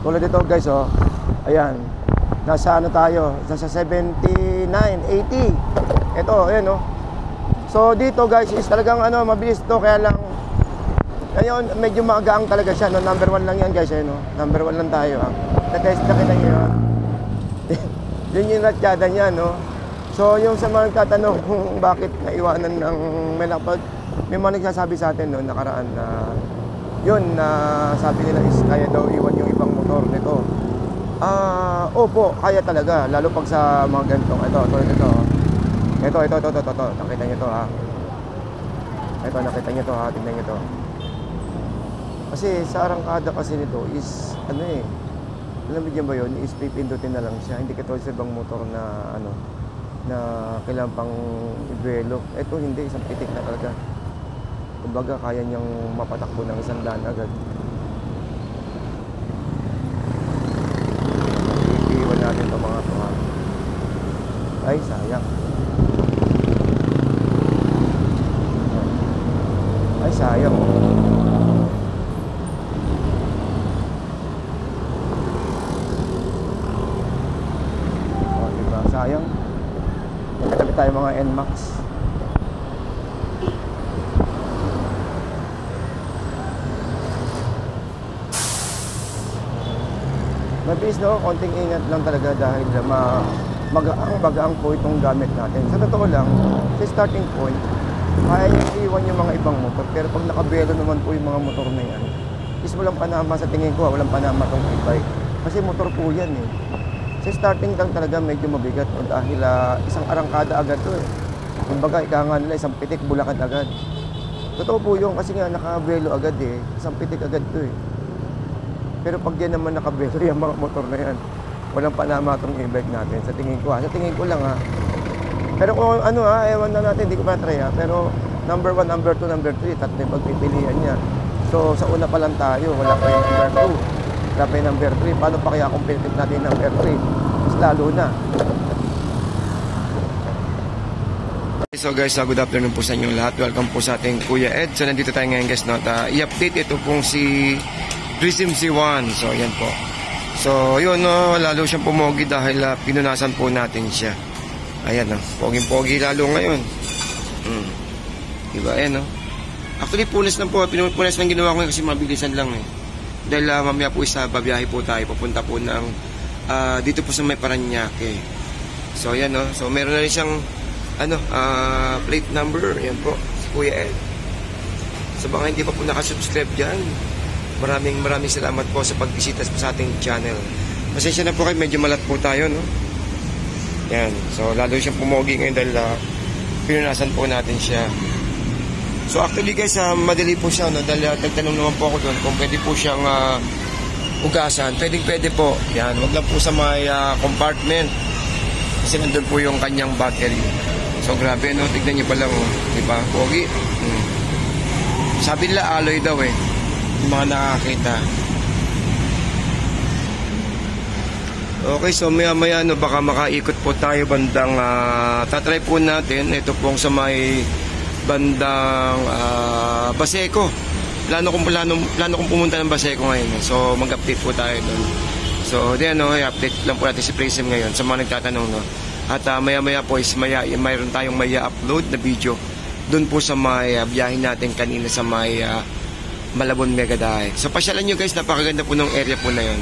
Tulad dito guys, oh. Ayan. Nasa ano tayo? Nasa 79, 80. Ito, ayan, oh. So dito guys is talagang ano, mabilis to, kaya lang ngayon medyo magaang talaga siya, no? Number 1 lang yan guys, no? Number 1 lang tayo, ha? Na-test na kita nyo yun. Yun yung ratsyada niya, no? So yung sa mga nagtatanong kung bakit naiwanan ng may mga nagsasabi sa atin, no, nakaraan na yun, na sabi nila is kaya daw iwan yung ibang motor nito. Opo, kaya talaga, lalo pag sa mga ganitong ito. Nakita niyo to, ha. Ito, nakita niyo to, ha. Tingnan niyo to. Kasi sa arangkada kasi nito is ano eh. Alam mo ba yun? Is pipindutin na lang siya. Hindi katulad sa ibang motor na ano, na kailangan pang i-velo. Ito hindi, isang pitik na talaga. Kumbaga kaya niyang mapatakbo ng 100 agad. Iiwan natin itong mga to, ha. Ay, sayang. Ay, sayang. O, diba? Sayang. Nagkatabi tayo mga NMAX. Mabilis, no? Konting ingat lang talaga dahil magaang po itong gamit natin. Sa totoo lang, sa starting point, kaya niyang iwan yung mga ibang motor. Pero pag nakabelo naman po yung mga motor na yan, is walang panama sa tingin ko, walang panama itong e-bike. Kasi motor po yan, eh. Sa starting lang talaga medyo mabigat, no? Dahil isang arangkada agad to, eh. Kumbaga, ika nga nila, isang pitik, Bulacan agad. Totoo po yun, kasi nga nakabelo agad, eh. Isang pitik agad to, eh. Pero pag yan naman nakabelo, yung mga motor na yan, walang panama itong e-bike natin. Sa tingin ko, ha. Sa tingin ko lang, ha. Pero kung ano, ha, ewan na natin, hindi ko matry, ha. Pero number 1, number 2, number 3, tatlo yung pagpipilian niya. So, sa una pa lang tayo, wala pa yung number 2. Wala pa yung number 3. Paano pa kaya competitive natin yung number 3? Mas lalo na. So guys, good afternoon po sa inyo lahat. Welcome po sa ating Kuya Ed. So, nandito tayo ngayon guys, no? I-update ito pong si Prism C1. So, yan po. So, yun, no? Lalo siyang pumogi dahil pinunasan po natin siya. Ayan, no? Poging-pogi lalo ngayon. Diba, ayan, no? Actually, punas lang po. Pinunas lang ginawa ko ngayon kasi mabilisan lang, eh. Dahil mamaya po isa, babiyahe po tayo. Papunta po ng dito po sa may Paranaque. So, ayan, no? So, meron na rin siyang plate number. Ayan po, si Kuya Ed. So, baka hindi pa po nakasubscribe dyan. Maraming salamat po sa pagbisita sa ating channel. Pasensya na po kayo, medyo malat po tayo, no? Yan. So, lalo siyang pumogi ngayon dahil pinunasan po natin siya. So, actually guys, madali po siya, no? Dahil nagtanong naman po ako doon kung pwede po siyang ugasan. Pwede po. Yan. Wag lang po sa may compartment. Kasi nandun po yung kanyang battery. So, grabe, no? Tignan niyo pa lang, oh. Diba? Pogi. Sabi nila alloy daw, eh. Yung mga nakakita. Okay, so maya no, baka makaikot po tayo bandang tatry po natin ito pong sa may bandang Baseco. Plano kong pumunta ng Baseco ngayon. So mag-update po tayo doon. So then no, i-update lang po natin si Prism ngayon sa mga nagtatanong, no. At maya po is mayroon tayong upload na video doon po sa may biyahe natin kanina sa may Malabon Megadai. So pasyalan nyo guys, napakaganda po ng area po na yon.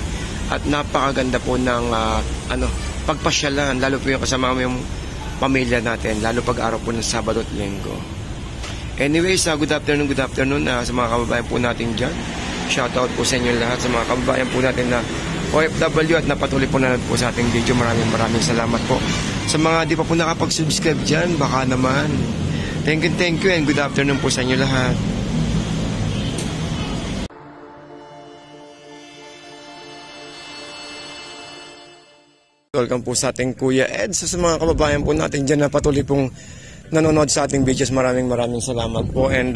At napakaganda po ng pagpasyalan, lalo po yung kasama yung pamilya natin, lalo pag araw po ng Sabado at Linggo. Anyways, good afternoon sa mga kababayan po natin dyan. Shoutout po sa inyo lahat, sa mga kababayan po natin na OFW at napatuloy po na po sa ating video. Maraming salamat po. Sa mga di pa po nakapag-subscribe dyan, baka naman. Thank you and good afternoon po sa inyo lahat. Welcome po sa ating Kuya Ed. So, sa mga kababayan po natin dyan na patuloy pong nanonood sa ating videos, maraming salamat po. And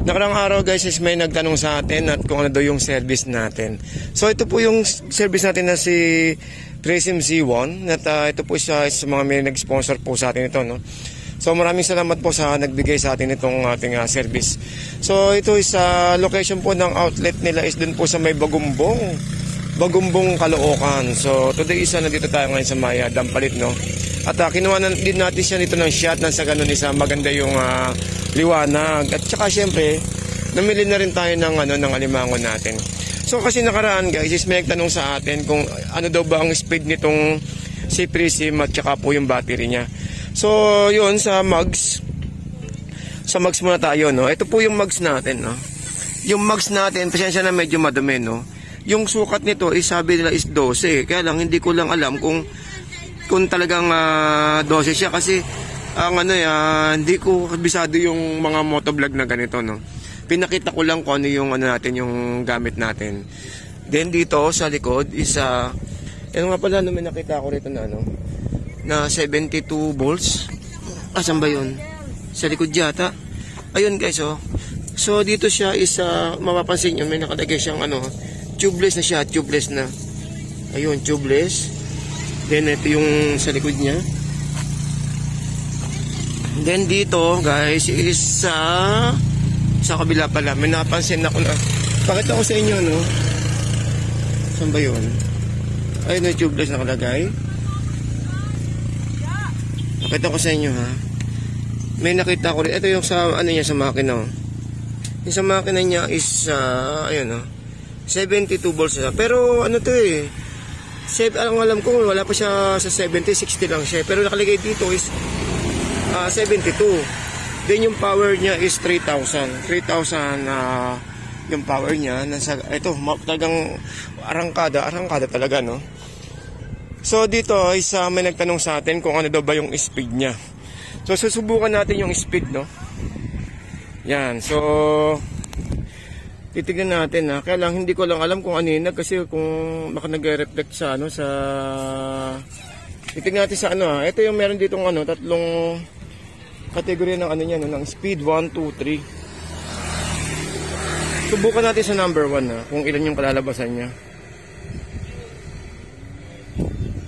nakarang araw guys is may nagtanong sa atin at kung ano daw yung service natin. So ito po yung service natin na si Prism C1 at ito po siya sa mga may nag-sponsor po sa atin ito, no? So maraming salamat po sa nagbigay sa atin itong ating service. So ito is location po ng outlet nila is dun po sa may Bagumbong. Bagumbong, Caloocan. So today isa nandito tayo ngayon sa Maya Dampalit, no. At kinuha na din natin siya nito ng shot na sa ganun isa maganda yung liwanag. At saka syempre, namili na rin tayo ng ng alimango natin. So kasi nakaraan guys, is may nagtanong sa atin kung ano daw ba ang speed nitong si Prism at saka po yung battery niya. So yun sa mugs. Sa mugs muna tayo, no. Ito po yung mugs natin, no. Yung mugs natin, pasensya na medyo madumi, no. Yung sukat nito is sabi nila is 12. Kaya lang hindi ko lang alam kung talagang 12 siya kasi ang hindi ko kabisado yung mga motovlog na ganito, no. Pinakita ko lang kung ano yung natin, yung gamit natin. Then dito sa likod is ano nga pala, may nakita ko rito na na 72 volts. Saan ba yun? Sa likod yata. Ayun guys, oh. So dito siya is mapapansin nyo, may nakalagay siyang tubeless na siya, tubeless na. Ayun, tubeless. Then ito yung sa likod niya. Then dito guys is sa kabila pala, may napansin ako na. Pakita ko sa inyo, no. Saan ba yun? Ayun yung tubeless nakalagay. Pakita ko sa inyo, ha. May nakita ko rin. Ito yung sa niya sa makina. Yung sa makina niya is ayun, 72 volts siya. Pero ano to alam ko wala pa siya sa 70, 60 lang siya. Pero nakalagay dito is 72. Then yung power niya is 3,000. 3,000 yung power niya. Ito, talagang arangkada talaga, no. So dito is may nagtanong sa atin kung ano daw ba yung speed niya. So susubukan natin yung speed, no. Yan, so titignan natin, kaya lang hindi ko lang alam kung anina kasi kung baka nagre-reflect sa sa titignan natin sa ito yung meron ditong tatlong kategorya ng niya, ng speed 1, 2, 3. Subukan natin sa number 1 kung ilan yung kalalabasan niya.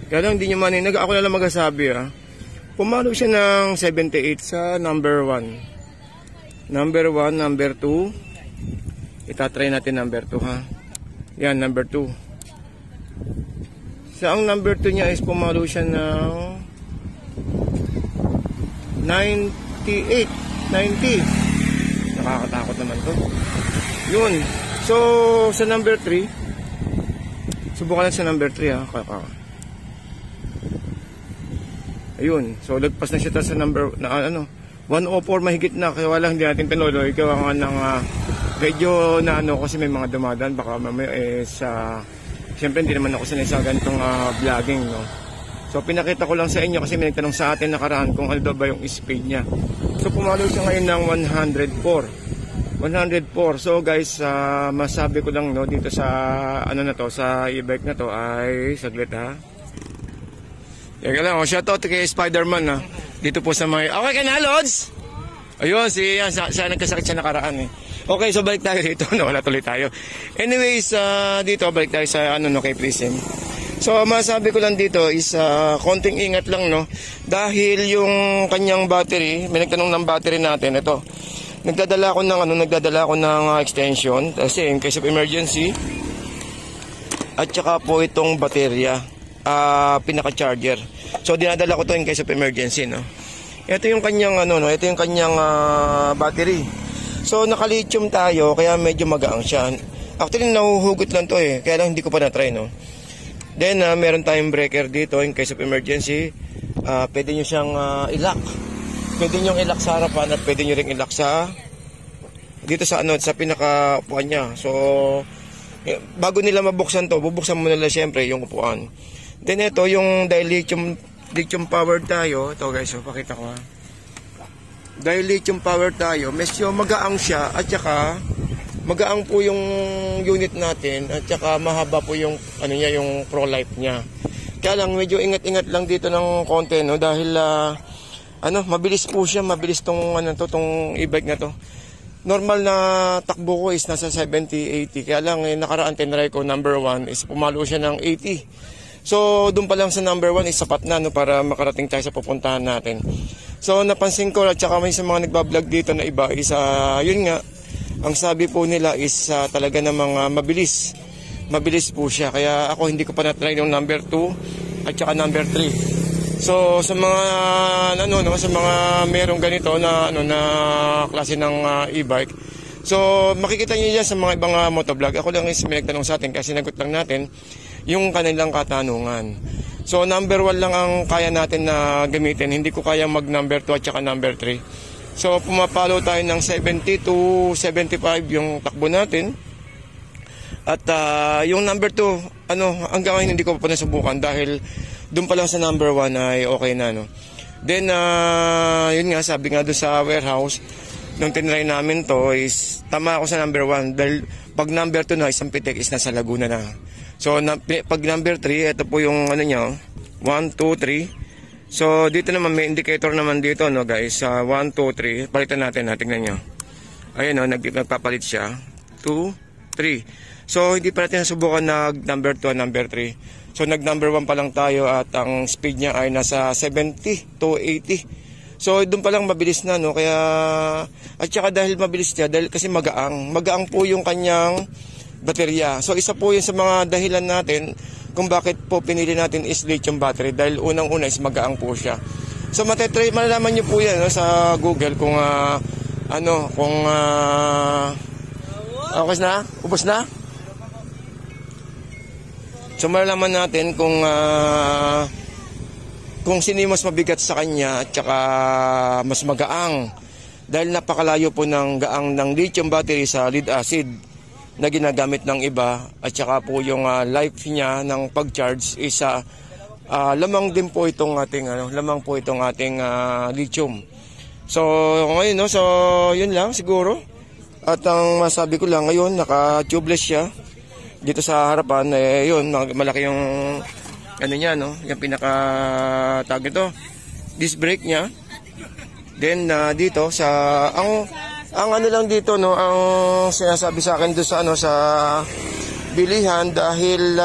Kaya lang hindi nyo maninag, ako na lang magsasabi pumalo siya ng 78 sa number 1. Number 1, number 2. Itatry natin number 2, ha. Yan, number 2. Sa ang number 2 niya is pumalo siya ng 98, 90. Nakakatakot naman to. Yun. So, sa number 3, subukan natin sa number 3, ha. Ayun. So, lagpas na siya sa number, 104 mahigit na. Kaya walang hindi natin tinuloy. Kaya ng medyo kasi may mga dumadaan baka mamaya siyempre hindi naman ako sanay sa ganitong vlogging, no. So pinakita ko lang sa inyo kasi may nagtanong sa atin nakaraan kung ano daw ba yung speed niya. So pumalo siya ngayon ng 104. So guys, masabi ko lang, no, dito sa sa e-bike na to ay saglit, ha. Teka lang, shoutout kay Spider-Man, dito po sa mga okay ka na, Lods? Ayun, siya nagkasakit siya nakaraan, Okay, so balik tayo dito. Wala tuloy tayo. Anyways, dito balik tayo sa kay Prism. So masabi ko lang dito is konting ingat lang, no. Dahil yung kanyang battery, may nagtanong ng battery natin, ito. Nagdadala ako ng extension kasi in case of emergency. At saka po itong baterya, pinaka-charger. So dinadala ko to in case of emergency, no. Ito yung kanyang ito yung kanyang battery. So naka-lithium tayo kaya medyo magaang siya. Actually nahuhugot lang to kaya lang hindi ko pa na-try, no. Then meron tayong breaker dito in case of emergency. Pwede nyo siyang i-lock. Pwede nyo i-lock sa harapan at pwede nyo ring i-lock sa dito sa sa pinaka-upuan niya. So bago nila mabuksan to, bubuksan mo nila syempre yung upuan. Then ito yung dahil lithium powered tayo. Ito guys, pakita ko, dahil lithium power tayo, medyo magaang siya at saka magaang po yung unit natin at saka mahaba po yung yung Pro Life niya. Kaya lang medyo ingat-ingat lang dito ng konti, no, dahil mabilis po siya, mabilis tong tong e-bike na to. Normal na takbo ko is nasa 70, 80. Kaya lang nakaraan tinry ko number 1 is pumalo siya ng 80. So doon pa lang sa number 1 is sapat na, no, para makarating tayo sa pupuntahan natin. So napansin ko at saka may sa mga nagbablog dito na iba is yun nga, ang sabi po nila is talaga namang mabilis mabilis po siya. Kaya ako hindi ko pa na-try yung number 2 at saka number 3. So sa mga sa mga merong ganito na na klase ng e-bike, so makikita niyo yan sa mga ibang motovlog. Ako lang is may nagtanong sa atin kasi sinagot lang natin yung kanilang katanungan. So number 1 lang ang kaya natin na gamitin. Hindi ko kaya mag number 2 at saka number 3. So pumapalo tayo ng 70 to 75 yung takbo natin. At yung number 2, hanggang ngayon hindi ko pa nasubukan dahil doon pa lang sa number 1 ay okay na, no. Then yun nga, sabi nga doon sa warehouse nung tinry namin to is tama ako sa number 1 dahil pag number 2 na isang pitik is nasa Laguna na. So pag number 3, ito po yung niya, 1, 2, 3. So dito naman may indicator naman dito, no guys. 1, 2, 3. Palitan natin, tingnan nyo. Ayun, no, nagpapalit siya. 2, 3. So hindi pa natin nasubukan number 2 at number 3. So nag number 1 pa lang tayo at ang speed niya ay nasa 70 to 80. So doon pa lang mabilis na, no. Kaya at saka dahil mabilis niya, dahil kasi magaang po yung kanyang baterya. So isa po yun sa mga dahilan natin kung bakit po pinili natin is lithium battery, dahil unang-una is magaang po siya. So malalaman niyo po yan, no, sa Google kung okay na? Ubos na? So malalaman natin kung sino yung mas mabigat sa kanya at saka mas magaang, dahil napakalayo po ng gaang ng lithium battery sa lead acid na ginagamit ng iba, at saka po yung life niya ng pag-charge is lamang din po itong ating lithium. So ngayon, no, so yun lang siguro. At ang masabi ko lang ngayon, naka-tubeless siya. Dito sa harapan, yun, malaki yung niya, no, yung pinaka-tag nito, disc brake niya. Then dito sa ang lang dito, no, ang sinasabi sa akin doon sa bilihan, dahil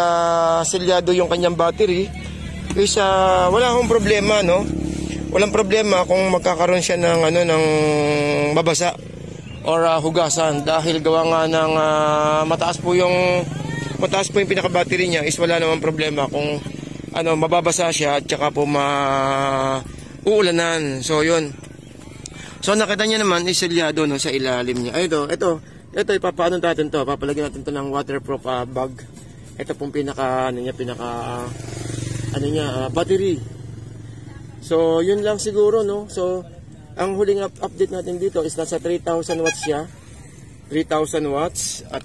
selyado yung kanyang battery, is wala akong problema, no. Walang problema kung magkakaroon siya ng ng mabasa or hugasan, dahil gawa nga ng mataas po yung pinaka-battery niya, is wala namang problema kung mababasa siya at saka po uulanan. So yun. So nakita niya naman is selyado, no, sa ilalim niya. Ay, ito ipapaano natin to. Papalagyan natin to ng waterproof bag. Ito pong battery. So yun lang siguro, no. So ang huling update natin dito is nasa 3,000 watts siya. 3,000 watts at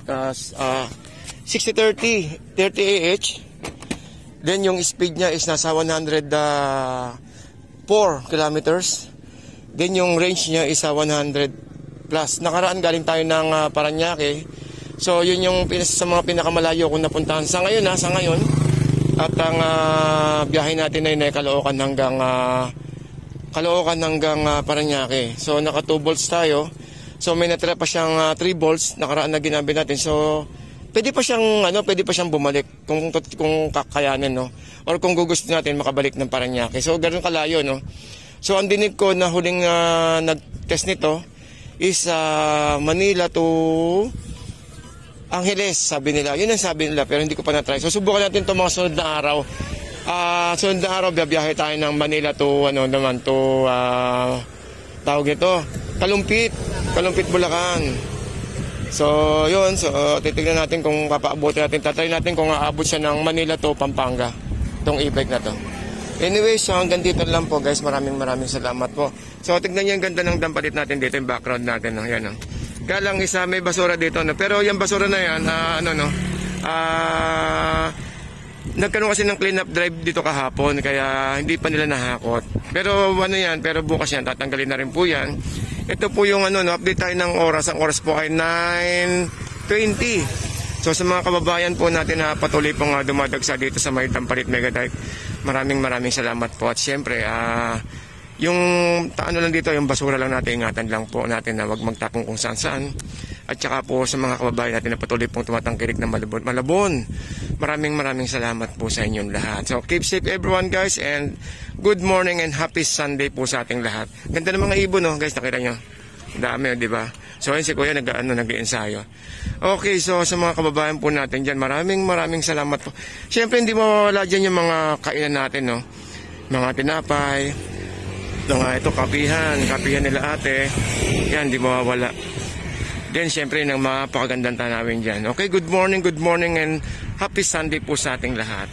60-30 ah. Then yung speed niya is nasa 104 kilometers. Then yung range niya is 100 plus. Nakaraan galing tayo ng Parañaque. So yun yung sa mga pinakamalayo kung napuntahan sa ngayon, sa ngayon. At ang biyahe natin ay Caloocan hanggang Parañaque. So naka 2 volts tayo. So may natira pa siyang 3 volts nakaraan na ginamit natin. So pwede pa siyang bumalik kung kakayanin, no, or kung gusto natin makabalik ng Parañaque. So ganoon kalayo, no. So ang dinig ko na huling nag-test nito is Manila to Angeles, sabi nila. Yun ang sabi nila, pero hindi ko pa na-try. So subukan natin 'tong mga sunod na araw. Sunod na araw biyahe tayo ng Manila to tawag ito, Kalumpit, Bulacan. So yun, titignan natin kung papaabutin natin. Tatry natin kung aabot siya ng Manila to Pampanga, itong e-bike na to. Anyways, hanggang dito lang po guys. Maraming salamat po. So tignan niyo ang ganda ng dampalit natin dito, yung background natin, no? Yan, no? Galang isa may basura dito, no? Pero yung basura na yan, nagkaroon kasi ng clean up drive dito kahapon, kaya hindi pa nila nahakot. Pero pero bukas yan, tatanggalin na rin po yan. Ito po yung update tayo ng oras. Ang oras po ay 9:20. So sa mga kababayan po natin na patuloy pong dumadagsa dito sa may Dampalit Megadike, maraming salamat po. At syempre, yung lang dito, yung basura lang natin, ingatan lang po natin na wag magtapong kung saan. At saka po sa mga kababayan natin na patuloy pong tumatangkilik ng Malabon. Maraming salamat po sa inyong lahat. So keep safe everyone guys, and good morning and happy Sunday po sa ating lahat. Ganda ng mga ibon, no guys, nakita nyo. Dami, di ba? So ayun si Kuya nag-ensayo. Okay, so sa mga kababayan po natin dyan, maraming salamat po. Siyempre hindi mawawala dyan yung mga kainan natin, no? Mga tinapay, ito kapihan nila ate. Yan, hindi mawawala. Then siyempre ng mga pakagandang tanawin dyan. Okay, good morning and happy Sunday po sa ating lahat.